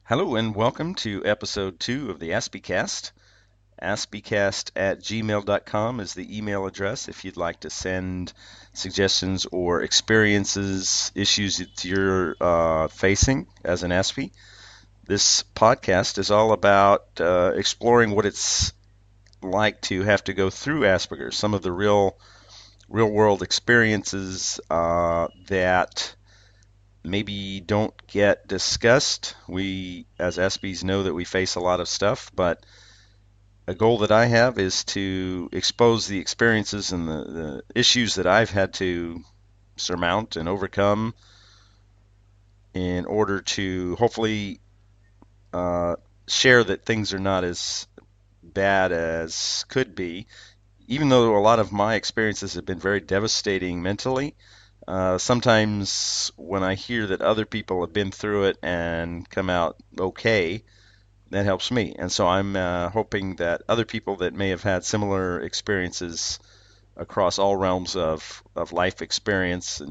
Hello and welcome to episode 2 of the AspieCast. AspieCast@gmail.com is the email address if you'd like to send suggestions or experiences, issues that you're facing as an Aspie. This podcast is all about exploring what it's like to have to go through Asperger's, some of the real world experiences that maybe don't get discussed. We, as ESPYs, know that we face a lot of stuff, but a goal that I have is to expose the experiences and the issues that I've had to surmount and overcome in order to hopefully uh, share that things are not as bad as could be. Even though a lot of my experiences have been very devastating mentally, sometimes when I hear that other people have been through it and come out okay, that helps me. And so I'm hoping that other people that may have had similar experiences across all realms of life experience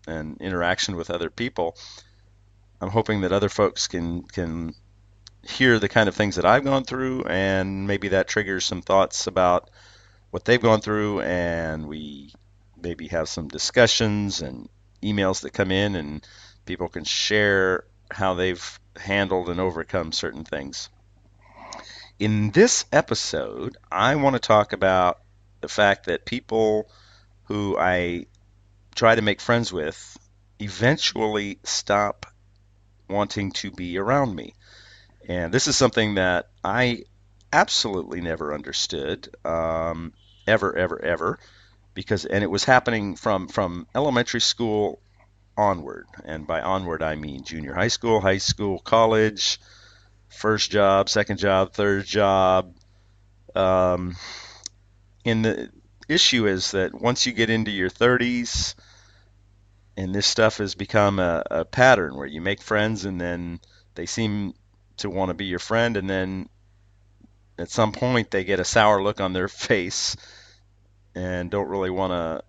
and interaction with other people, I'm hoping that other folks can hear the kind of things that I've gone through, and maybe that triggers some thoughts about what they've gone through, and we maybe have some discussions and emails that come in, and people can share how they've handled and overcome certain things. In this episode, I want to talk about the fact that people who I try to make friends with eventually stop wanting to be around me. And this is something that I absolutely never understood, ever, and it was happening from elementary school onward. And by onward, I mean junior high school, college, first job, second job, third job. Um, and the issue is that once you get into your 30s, and this stuff has become a pattern where you make friends and then they seem to want to be your friend, and then at some point they get a sour look on their face and don't really want to,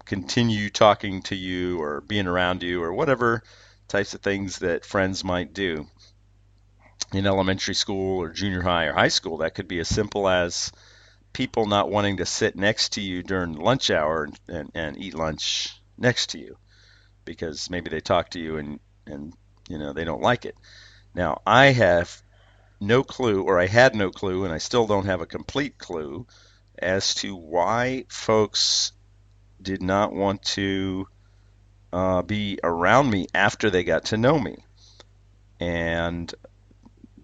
continue talking to you or being around you or whatever types of things that friends might do. In elementary school or junior high or high school, that could be as simple as people not wanting to sit next to you during lunch hour and eat lunch next to you because maybe they talk to you and they don't like it. Now, I have no clue, or I had no clue, and I still don't have a complete clue as to why folks did not want to be around me after they got to know me. And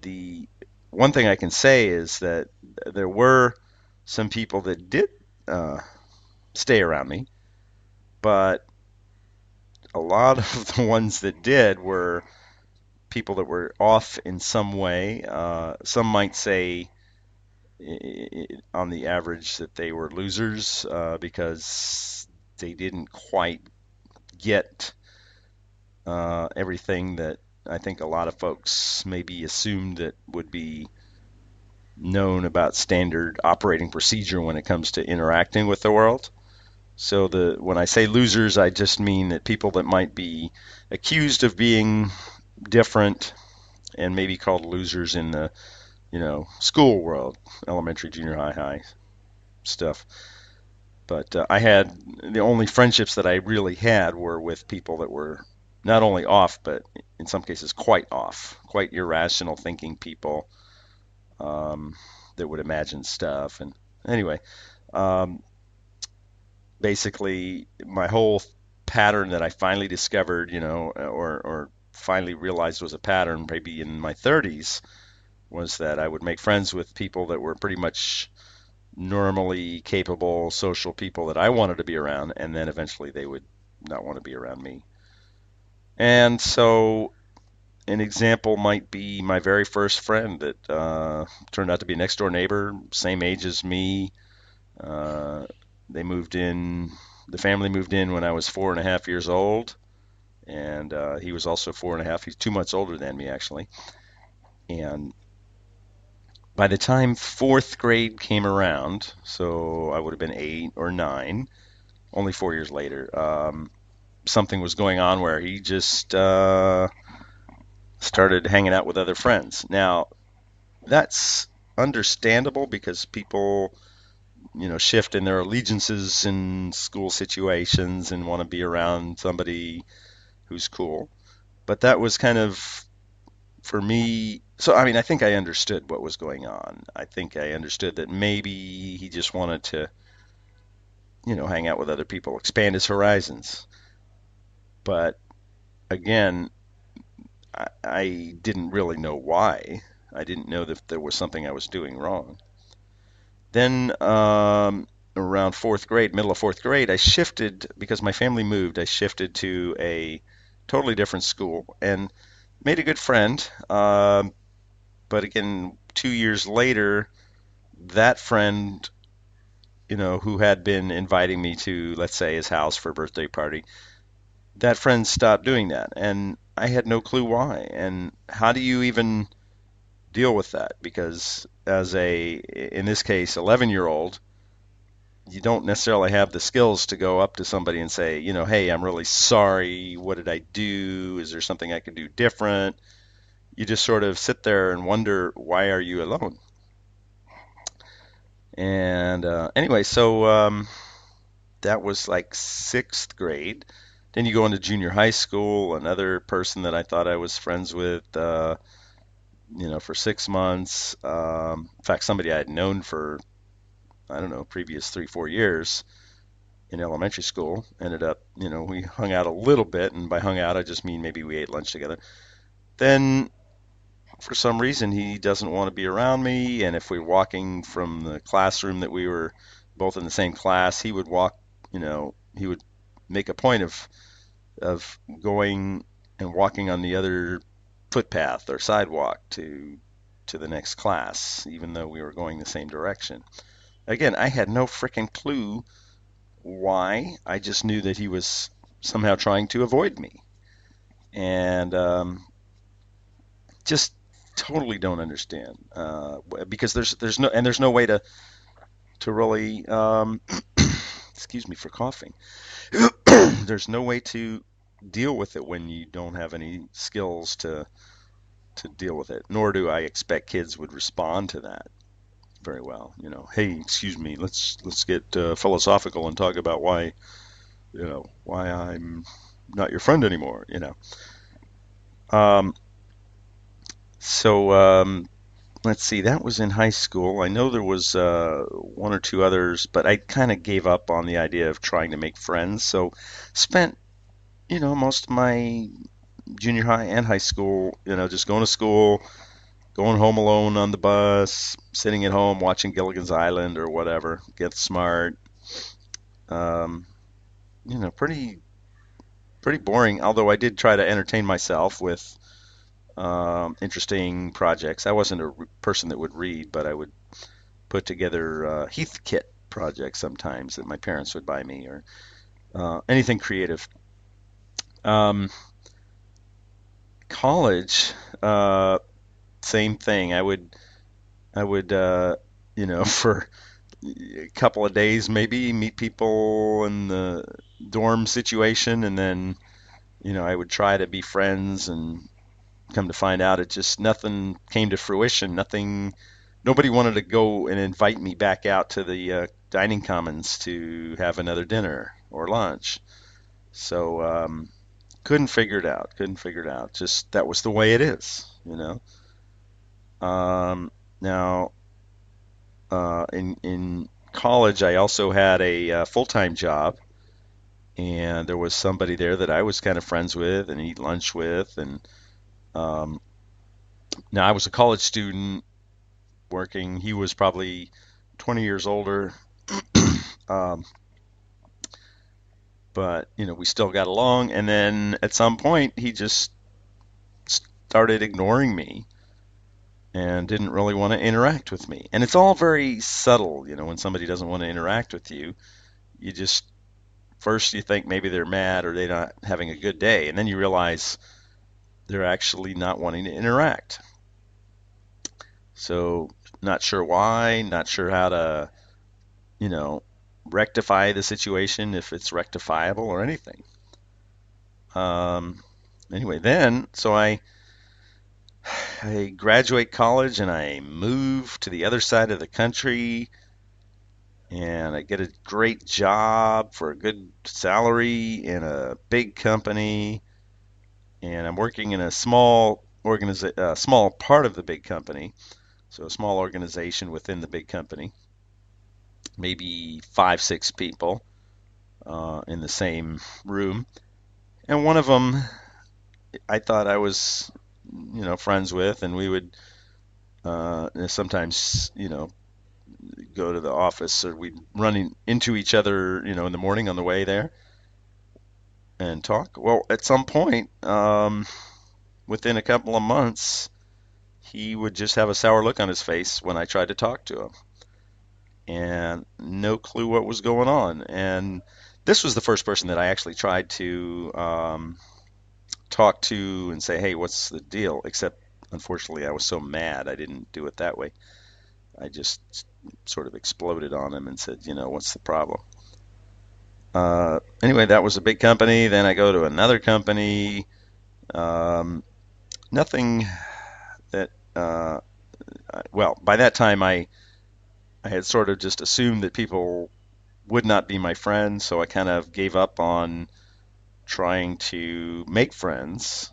the one thing I can say is that there were some people that did uh, stay around me, but a lot of the ones that did were people that were off in some way. Some might say, on the average, that they were losers because they didn't quite get everything that I think a lot of folks maybe assumed that would be known about standard operating procedure when it comes to interacting with the world. So when I say losers, I just mean that people that might be accused of being different and maybe called losers in the school world, elementary, junior high stuff. But I had the only friendships that I really had were with people that were not only off, but in some cases quite off, quite irrational thinking people um, that would imagine stuff. And anyway, um, basically, my whole pattern that I finally discovered, or finally realized was a pattern, maybe in my 30s, was that I would make friends with people that were pretty much normally capable social people that I wanted to be around, and then eventually they would not want to be around me. And so an example might be my very first friend that turned out to be a next door neighbor, same age as me. Uh, they moved in, the family moved in when I was 4.5 years old, and he was also 4.5. He's 2 months older than me, actually. And by the time fourth grade came around, so I would have been 8 or 9, only 4 years later, something was going on where he just started hanging out with other friends. Now, that's understandable because people, shift in their allegiances in school situations and want to be around somebody who's cool. But that was kind of for me. So, I mean, I think I understood what was going on. I think I understood that maybe he just wanted to, hang out with other people, expand his horizons. But again, I didn't really know why. I didn't know that there was something I was doing wrong. Then around fourth grade, middle of fourth grade, I shifted because my family moved. I shifted to a totally different school and made a good friend. But again, 2 years later, that friend, who had been inviting me to, let's say, his house for a birthday party, that friend stopped doing that, and I had no clue why. And how do you even deal with that? Because as in this case, 11-year-old, you don't necessarily have the skills to go up to somebody and say, hey, I'm really sorry. What did I do? Is there something I could do different? You just sort of sit there and wonder, why are you alone? And anyway, so that was like sixth grade. Then you go into junior high school. Another person that I thought I was friends with, for 6 months. In fact, somebody I had known for, I don't know, previous 3, 4 years in elementary school. Ended up, we hung out a little bit, and by hung out, I just mean maybe we ate lunch together. Then for some reason he doesn't want to be around me, and if we're walking from the classroom that we were both in the same class, he would he would make a point of going and walking on the other footpath or sidewalk to the next class, even though we were going the same direction. Again, I had no freaking clue why. I just knew that he was somehow trying to avoid me, and just totally don't understand, because there's no way to really excuse me for coughing. There's no way to deal with it when you don't have any skills to deal with it. Nor do I expect kids would respond to that very well. Hey, excuse me, let's get philosophical and talk about why I'm not your friend anymore. Um, so let's see, that was in high school. I know there was one or two others, but I kind of gave up on the idea of trying to make friends. So spent, most of my junior high and high school, just going to school, going home alone on the bus, sitting at home watching Gilligan's Island or whatever, Get Smart. Um, pretty boring. Although I did try to entertain myself with interesting projects. I wasn't a person that would read, but I would put together Heathkit projects sometimes that my parents would buy me, or anything creative. Um, College, same thing. I would for a couple of days maybe meet people in the dorm situation, and then I would try to be friends, and come to find out it just nothing came to fruition. Nobody wanted to go and invite me back out to the dining commons to have another dinner or lunch. So couldn't figure it out. Couldn't figure it out. Just that was the way it is. Now, in college, I also had a full-time job, and there was somebody there that I was kind of friends with and eat lunch with, and um, now I was a college student working. He was probably 20 years older, um, but we still got along. And then at some point, he just started ignoring me and didn't really want to interact with me. And it's all very subtle, when somebody doesn't want to interact with you. You just first you think maybe they're mad or they're not having a good day, and then you realize they're actually not wanting to interact. So not sure why, not sure how to, you know, rectify the situation, if it's rectifiable or anything. Um, anyway, then so I I graduate college and I move to the other side of the country and I get a great job for a good salary in a big company, and I'm working in a small part of the big company, so a small organization within the big company, maybe 5, 6 people in the same room, and one of them I thought I was, friends with, and we would sometimes, go to the office, or we'd run into each other, in the morning on the way there and talk. Well, at some point, within a couple of months, he would just have a sour look on his face when I tried to talk to him, and no clue what was going on. And this was the first person that I actually tried to talk to and say, "Hey, what's the deal?" Except, unfortunately, I was so mad I didn't do it that way. I just sort of exploded on him and said, "What's the problem?" Anyway, that was a big company. Then I go to another company. Nothing that well, by that time I had sort of just assumed that people would not be my friends, so I kind of gave up on trying to make friends.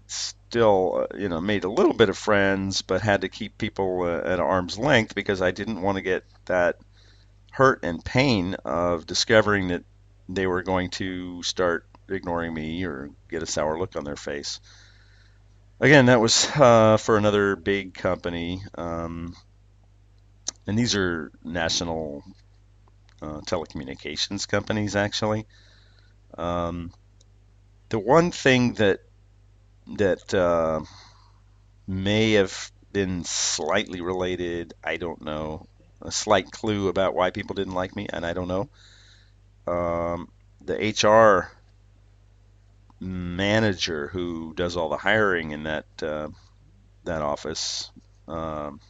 Still, made a little bit of friends, but had to keep people at arm's length because I didn't want to get that hurt and pain of discovering that they were going to start ignoring me or get a sour look on their face. Again, that was for another big company, and these are national telecommunications companies, actually. Um, the one thing that may have been slightly related, I don't know, a slight clue about why people didn't like me, and I don't know. The HR manager who does all the hiring in that office, um,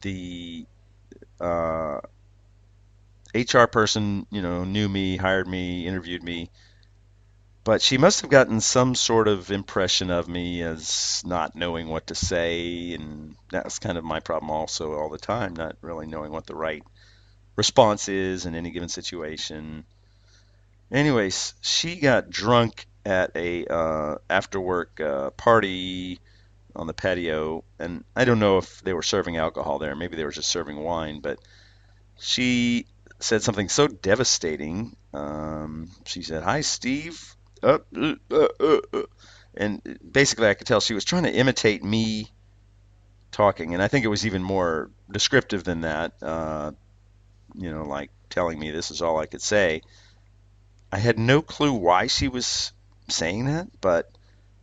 the HR person, knew me, hired me, interviewed me, but she must have gotten some sort of impression of me as not knowing what to say, and that's kind of my problem also all the time, not really knowing what the right response is in any given situation. Anyways, she got drunk at a after work party on the patio, and I don't know if they were serving alcohol there. Maybe they were just serving wine, but she said something so devastating. She said, "Hi, Steve." And basically, I could tell she was trying to imitate me talking, and I think it was even more descriptive than that. Like telling me this is all I could say. I had no clue why she was saying that, but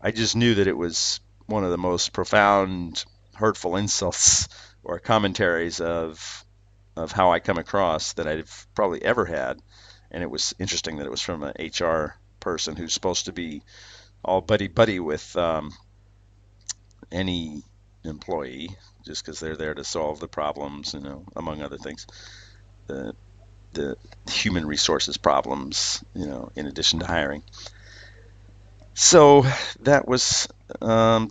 I just knew that it was one of the most profound, hurtful insults or commentaries of how I come across that I've probably ever had. And it was interesting that it was from an HR person who's supposed to be all buddy buddy with any employee, just because they're there to solve the problems, among other things. The the human resources problems, in addition to hiring. So that was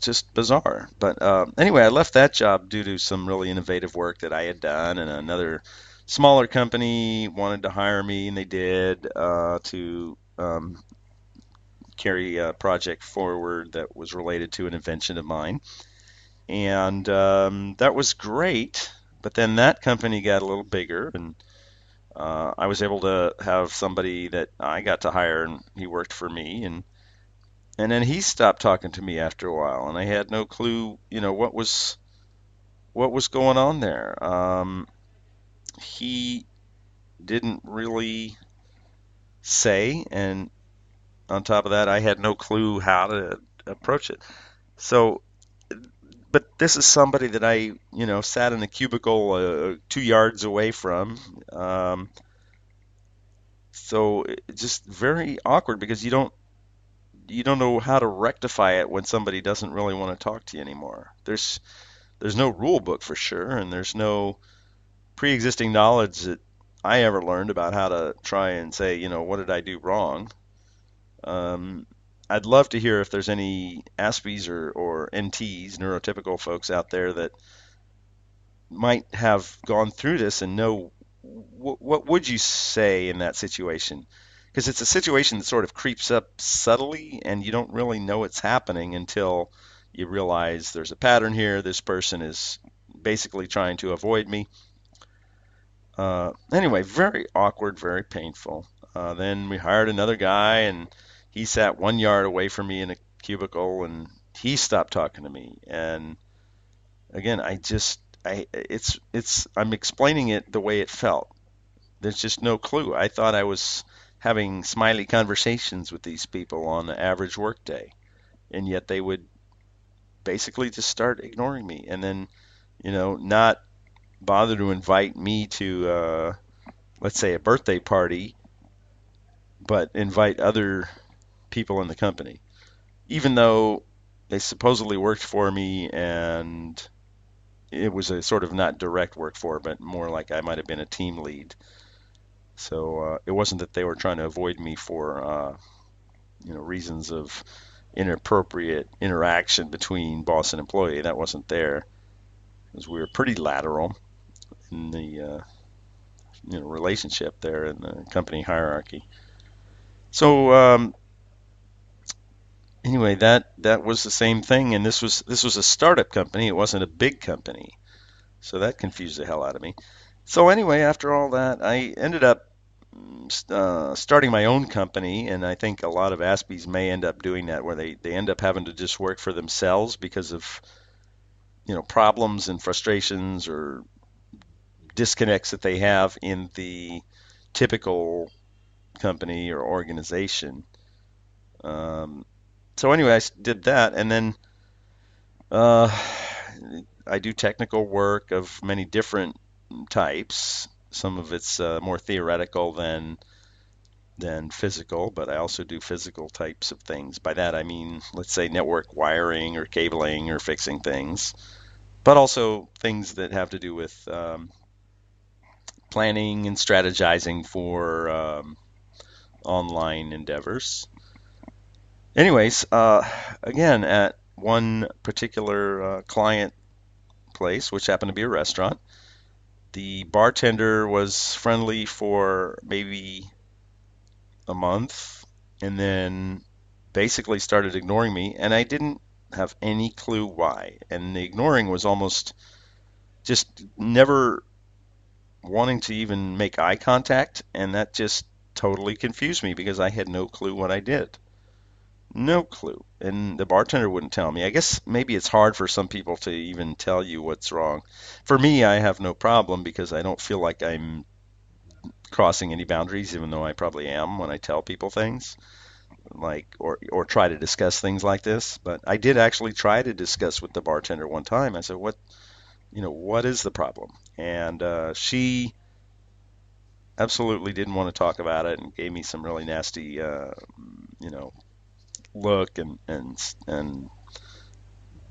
just bizarre. But anyway, I left that job due to some really innovative work that I had done, and another smaller company wanted to hire me, and they did to carry a project forward that was related to an invention of mine. And that was great. But then that company got a little bigger, and I was able to have somebody that I got to hire, and he worked for me, and then he stopped talking to me after a while, and I had no clue, what was going on there. He didn't really say, and on top of that, I had no clue how to approach it. So, but this is somebody that I, sat in a cubicle 2 yards away from. So it's just very awkward because you don't know how to rectify it when somebody doesn't really want to talk to you anymore. There's no rule book for sure, and there's no pre-existing knowledge that I ever learned about how to try and say, what did I do wrong? Um, I'd love to hear if there's any Aspies or NTs, neurotypical folks out there that might have gone through this and know what would you say in that situation? Because it's a situation that sort of creeps up subtly and you don't really know it's happening until you realize there's a pattern here. This person is basically trying to avoid me. Anyway, very awkward, very painful. Then we hired another guy, and he sat 1 yard away from me in a cubicle, and he stopped talking to me. And again, I'm explaining it the way it felt. There's just no clue. I thought I was having smiley conversations with these people on the average workday, and yet they would basically just start ignoring me, and then, not bother to invite me to, let's say, a birthday party, but invite other people in the company, even though they supposedly worked for me and it was a sort of not direct work for, but more like I might have been a team lead. So it wasn't that they were trying to avoid me for reasons of inappropriate interaction between boss and employee. That wasn't there, because we were pretty lateral in the relationship there in the company hierarchy. So anyway, that was the same thing, and this was a startup company. It wasn't a big company, so that confused the hell out of me. So anyway, after all that, I ended up starting my own company, and I think a lot of Aspies may end up doing that, where they end up having to just work for themselves because of problems and frustrations or disconnects that they have in the typical company or organization. Um, so anyway, I did that, and then uh, I do technical work of many different types. Some of it's more theoretical than physical, but I also do physical types of things. By that I mean, let's say, network wiring or cabling or fixing things, but also things that have to do with planning and strategizing for online endeavors. Anyways, again, at one particular client place, which happened to be a restaurant, the bartender was friendly for maybe a month and then basically started ignoring me, and I didn't have any clue why. And the ignoring was almost just never wanting to even make eye contact, and that just totally confused me because I had no clue what I did. No clue. And the bartender wouldn't tell me. I guess maybe it's hard for some people to even tell you what's wrong. For me, I have no problem because I don't feel like I'm crossing any boundaries, even though I probably am when I tell people things, like, or try to discuss things like this. But I did actually try to discuss with the bartender one time. I said, what is the problem? And she absolutely didn't want to talk about it and gave me some really nasty, look, and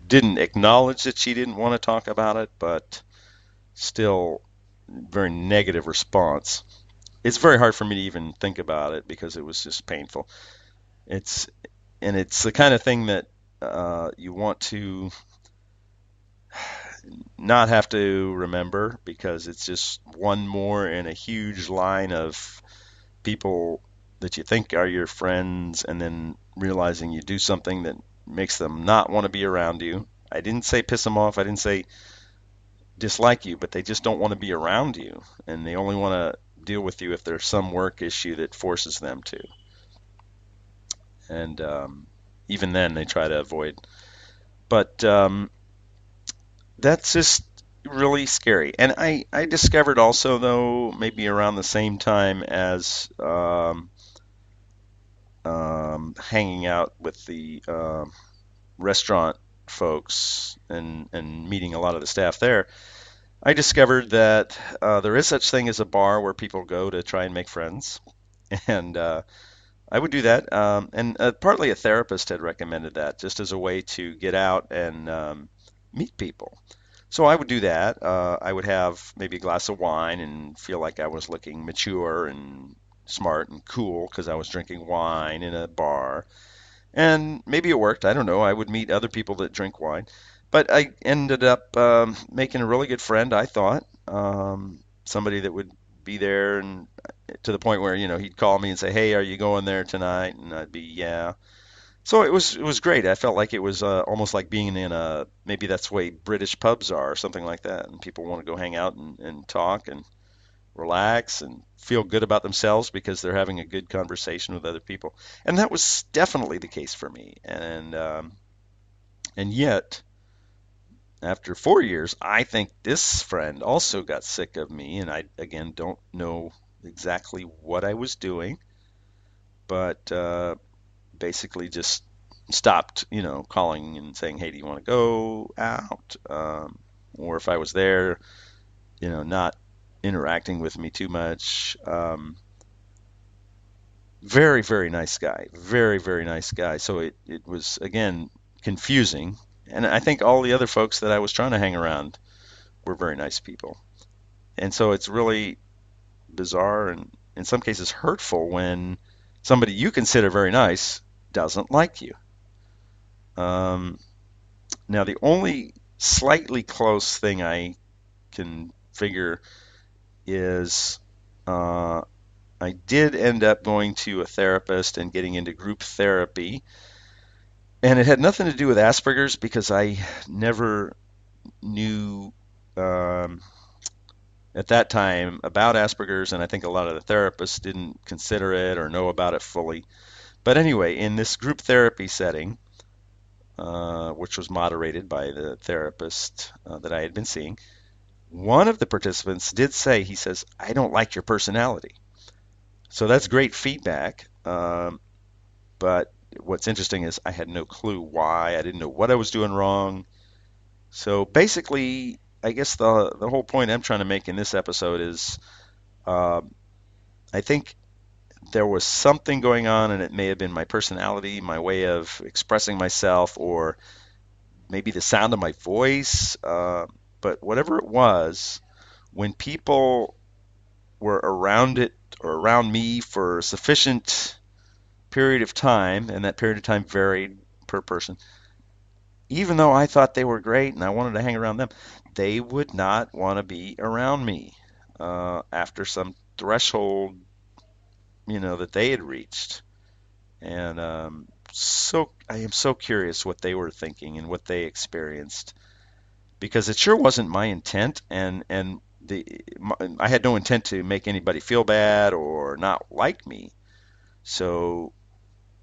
didn't acknowledge that she didn't want to talk about it, but still very negative response. It's very hard for me to even think about it because it was just painful. It's it's the kind of thing that you want to not have to remember, because it's just one more in a huge line of people that you think are your friends, and then realizing you do something that makes them not want to be around you. I didn't say piss them off. I didn't say dislike you, but they just don't want to be around you, and they only want to deal with you if there's some work issue that forces them to. And even then, they try to avoid. But that's just really scary. And I discovered also, though, maybe around the same time as hanging out with the restaurant folks and meeting a lot of the staff there, I discovered that there is such thing as a bar where people go to try and make friends. And I would do that. And partly a therapist had recommended that just as a way to get out and meet people. So I would do that. I would have maybe a glass of wine and feel like I was looking mature and smart and cool because I was drinking wine in a bar. And maybe it worked. I don't know. I would meet other people that drink wine. But I ended up making a really good friend, I thought. Somebody that would be there, and to the point where, he'd call me and say, "Hey, are you going there tonight?" And I'd be, "Yeah." So it was great. I felt like it was almost like being in a, maybe that's the way British pubs are or something like that, and people want to go hang out and talk and relax and feel good about themselves because they're having a good conversation with other people. And that was definitely the case for me. And yet, after 4 years, I think this friend also got sick of me, and I again don't know exactly what I was doing, but basically just stopped, calling and saying, "Hey, do you want to go out?" Or if I was there, not interacting with me too much. Very, very nice guy. Very, very nice guy. So it was, again, confusing. And I think all the other folks that I was trying to hang around were very nice people. And so it's really bizarre and in some cases hurtful when somebody you consider very nice doesn't like you. Um, Now, the only slightly close thing I can figure is uh, I did end up going to a therapist and getting into group therapy. And it had nothing to do with Asperger's because I never knew um, at that time about Asperger's, and I think a lot of the therapists didn't consider it or know about it fully. But anyway, in this group therapy setting, which was moderated by the therapist that I had been seeing, one of the participants did say, he says, "I don't like your personality." So that's great feedback. But what's interesting is I had no clue why. I didn't know what I was doing wrong. So basically, I guess the whole point I'm trying to make in this episode is uh, I think there was something going on, and it may have been my personality, my way of expressing myself, or maybe the sound of my voice. But whatever it was, when people were around it or around me for a sufficient period of time, and that period of time varied per person, even though I thought they were great and I wanted to hang around them, they would not want to be around me after some threshold, that they had reached. And so I am so curious what they were thinking and what they experienced because it sure wasn't my intent, and I had no intent to make anybody feel bad or not like me. So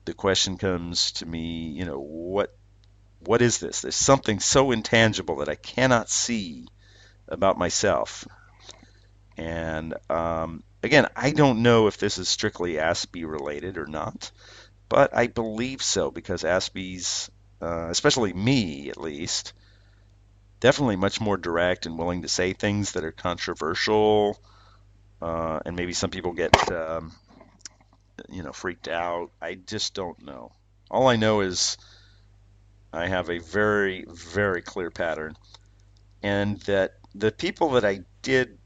the question comes to me, what is this? There's something so intangible that I cannot see about myself. And again, I don't know if this is strictly Aspie related or not, but I believe so because Aspies, especially me at least, definitely much more direct and willing to say things that are controversial. And maybe some people get, freaked out. I just don't know. All I know is I have a very, very clear pattern, and that the people that I did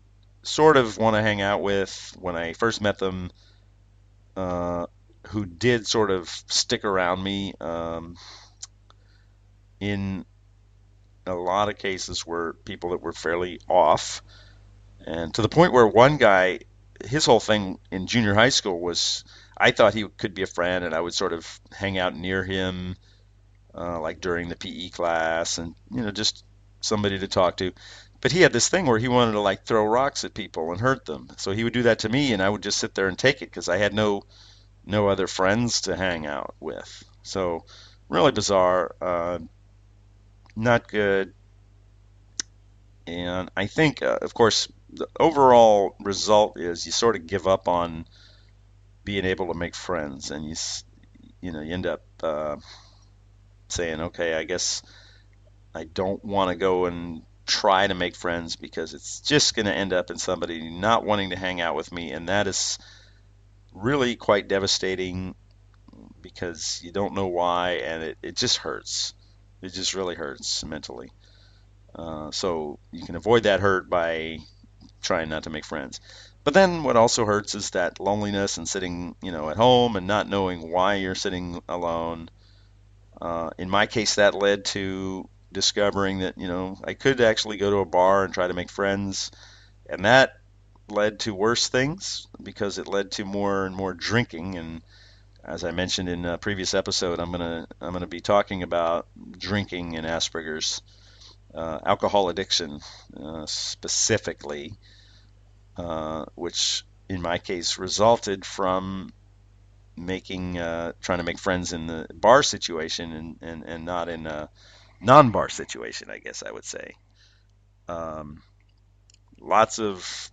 sort of want to hang out with when I first met them, uh, who did sort of stick around me, in a lot of cases were people that were fairly off, and to the point where one guy, his whole thing in junior high school was I thought he could be a friend, and I would sort of hang out near him, like during the PE class, and just somebody to talk to. But he had this thing where he wanted to like throw rocks at people and hurt them. So he would do that to me, and I would just sit there and take it because I had no other friends to hang out with. So really bizarre, not good. And I think, of course, the overall result is you sort of give up on being able to make friends, and you end up saying, okay, I guess I don't want to go and try to make friends because it's just going to end up in somebody not wanting to hang out with me, and that is really quite devastating because you don't know why, and it just hurts. It just really hurts mentally. So you can avoid that hurt by trying not to make friends. But then what also hurts is that loneliness and sitting, at home and not knowing why you're sitting alone. In my case, that led to discovering that, I could actually go to a bar and try to make friends, and that led to worse things because it led to more and more drinking. And as I mentioned in a previous episode, I'm gonna be talking about drinking and Asperger's, alcohol addiction, specifically, which in my case resulted from trying to make friends in the bar situation, and not in a non-bar situation, I guess I would say. Um, Lots of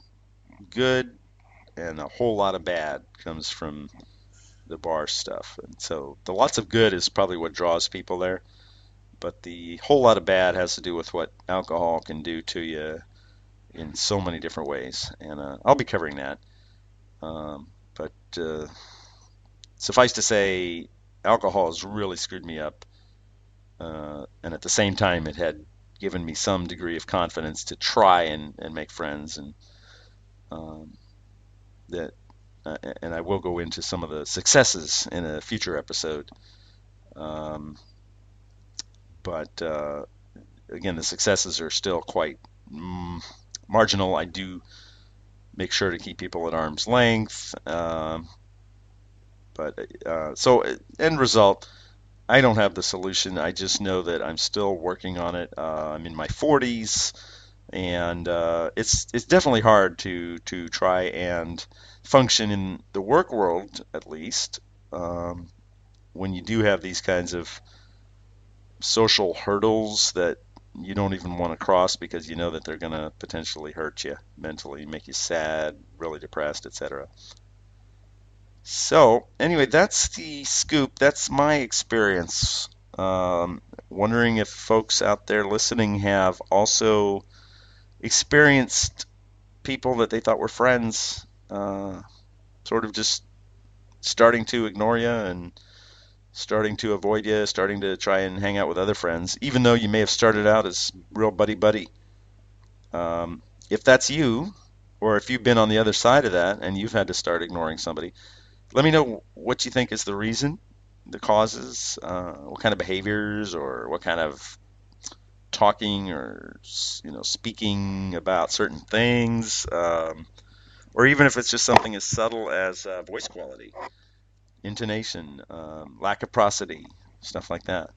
good and a whole lot of bad comes from the bar stuff. And so the lots of good is probably what draws people there, but the whole lot of bad has to do with what alcohol can do to you in so many different ways. And I'll be covering that. But suffice to say, alcohol has really screwed me up. And at the same time, it had given me some degree of confidence to try and make friends. And um, that and I will go into some of the successes in a future episode. Um, but again, the successes are still quite marginal. I do make sure to keep people at arm's length. So end result, I don't have the solution. I just know that I'm still working on it. I'm in my 40s, and it's definitely hard to try and function in the work world, at least, um, when you do have these kinds of social hurdles that you don't even want to cross because you know that they're going to potentially hurt you mentally, make you sad, really depressed, etc. So, anyway, that's the scoop. That's my experience. Wondering if folks out there listening have also experienced people that they thought were friends, sort of just starting to ignore you and starting to avoid you, starting to try and hang out with other friends, even though you may have started out as real buddy buddy. If that's you, or if you've been on the other side of that and you've had to start ignoring somebody, let me know what you think is the reason, the causes, what kind of behaviors or what kind of talking or speaking about certain things, or even if it's just something as subtle as voice quality, intonation, lack of prosody, stuff like that.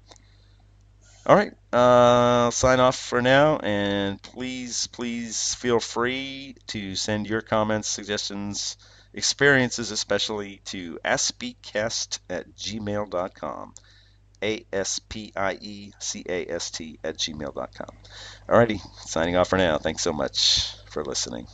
All right, I'll sign off for now, and please feel free to send your comments, suggestions, experiences, especially to AspieCast@gmail.com. AspieCast@gmail.com. All righty, signing off for now. Thanks so much for listening.